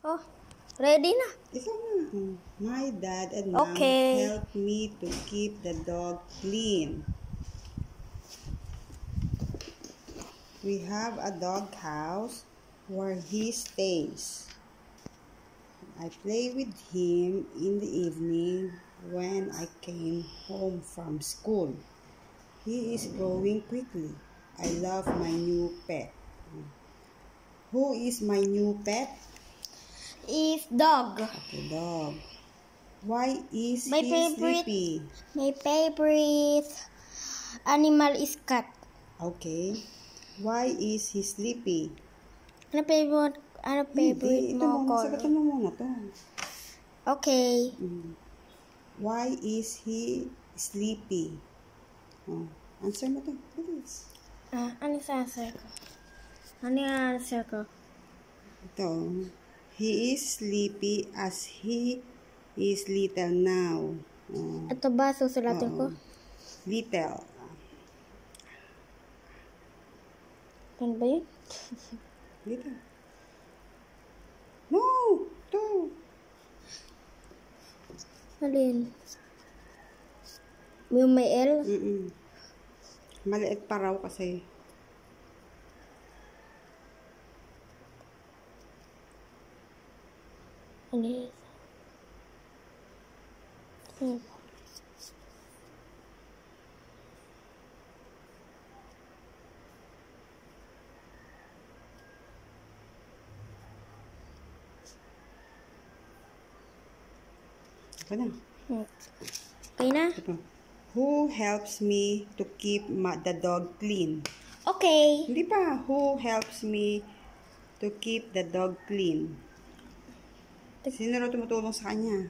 Oh, ready na. Ikaw na. My dad and mom helped me to keep the dog clean. We have a dog house where he stays. I play with him in the evening when I came home from school. He is growing quickly. I love my new pet. Who is my new pet? Is dog. Okay, dog. Why is My he sleepy? My favorite animal is cat. Okay. Why is he sleepy? Ano favorite Ito mo muna, sagutin mo muna to. Okay. Why is he sleepy? Oh, answer mo to, please. Ano sa answer ko? Ano yung answer ko? Ito. He is sleepy as he is little now. Oh. Ito ba susulatin ko? Little. Ano ba yun? Little. No! Ito. Alin? Yung may L? Maliit pa raw kasi. Ano yun? Okay na. Okay na? Ito. Who helps me to keep the dog clean? Okay. Hindi pa. Who helps me to keep the dog clean? Sino raw tumutulong sa kanya?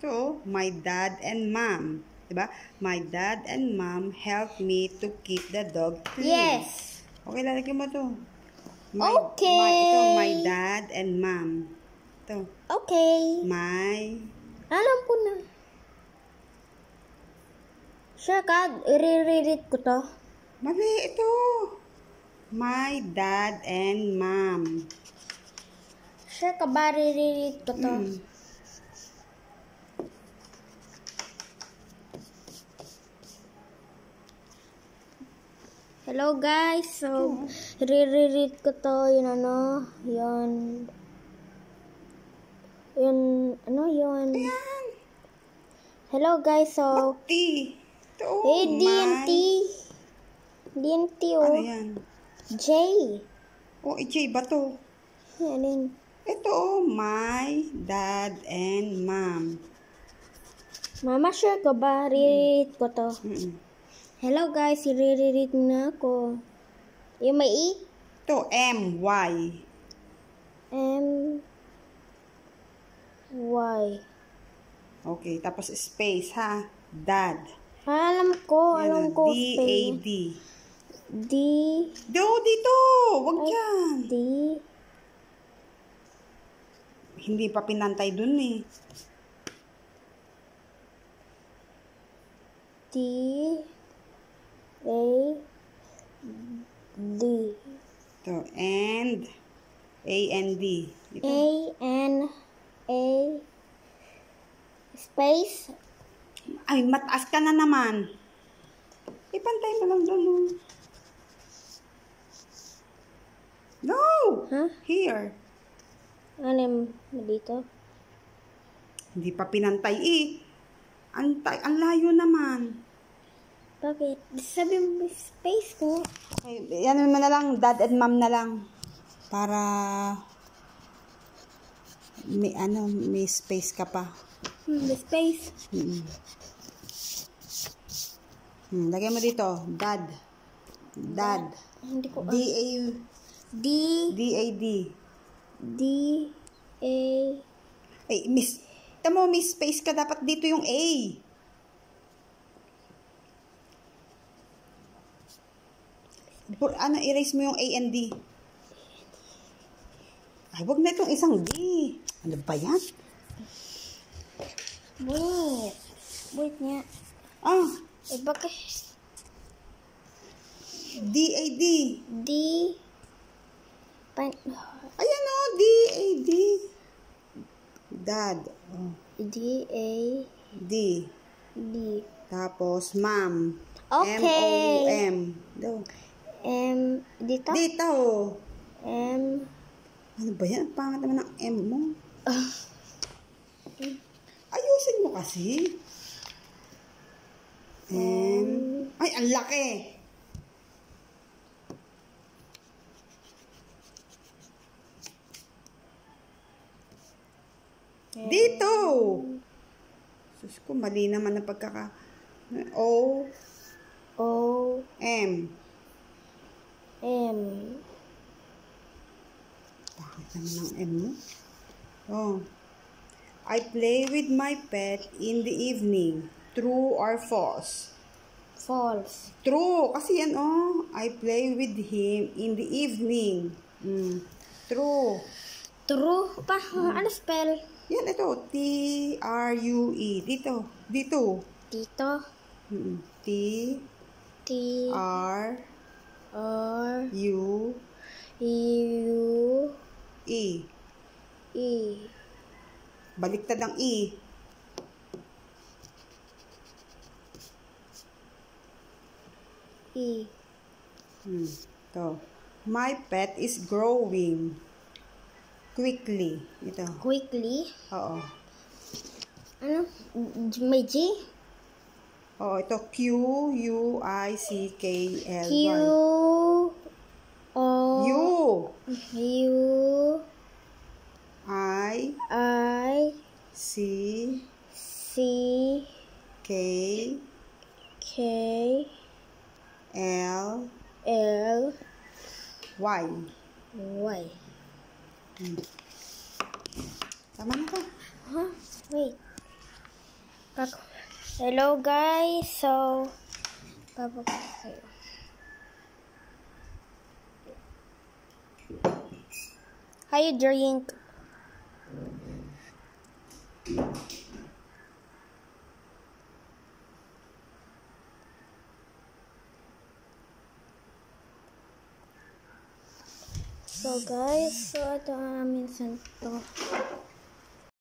Ito, my dad and mom. Diba? My dad and mom help me to keep the dog clean. Yes. Okay, lalagyan mo to. Okay. Ito, my dad and mom. Ito. Okay. Alam ko na. Sure ka? I-read ko to. Mali, ito. My dad and mom. Sure ka ba? I-read ko to. Hello guys. So, i-read ko to. Yun. Hello guys. So, DNT oh. Ano yan? J. J ba to? Yan. Ito, my dad and mom. Mama, sure ka ba? Read ko to. Hello guys, i-read na ako. Yung may E? Ito, M-Y. M-Y. Okay, tapos space ha. Dad. Alam ko D-A-D. D. Dito! Wag dyan. D. Hindi pa pinantay dun eh. D. A. D. Ito, and. A-N-D. A-N-A. Space. Ay, mataas ka na naman. Ipantay mo lang doon. No! Huh? Here. Ano dito? Hindi pa pinantay eh. Ang layo naman. Bakit? Sabi mo space ko. Okay, yan mo na lang. Dad and mom na lang. Para may space ka pa. May space. Lagay mo dito. Dad. Hindi ko. D-A-D. D-A. Ay, tamo, may space ka. Dapat dito yung A. Erase mo yung A and D. Ay, wag na itong isang D. Ano ba yan? Wait nga. Bakit? D-A-D. D. Ayan o, D-A-D. Dad. Oh. D-A. D. D. Tapos, mom. Okay. M-O-M. Do. M. Dito? Dito. M. Ano ba yan? Ang pangat naman ng M mo. Ayusin mo kasi. M. Ay, ang laki. Dito. Sus ko, mali naman ang pagkaka... O. O. M. M. Bakit naman ang M mo? Oh. I play with my pet in the evening. True or false? False. True. Kasi yan, oh. I play with him in the evening. True. True pa? Ano spell? Yan, ito. T-R-U-E. Dito. Dito. Dito. T. T. R. R. U. U. E. E. Baliktad ang E. E. Ito. My pet is growing quickly. Ito. Quickly. Oo. Ano? May G? Oo, ito. Q-U-I-C-K-L-Y. Q. O. U. U. I. I. C. C. K. K. L. L. Y. Y. Tama na to. Huh? Wait. Hello guys. So, papakita kayo. How you drink? So guys, so ito minsan to.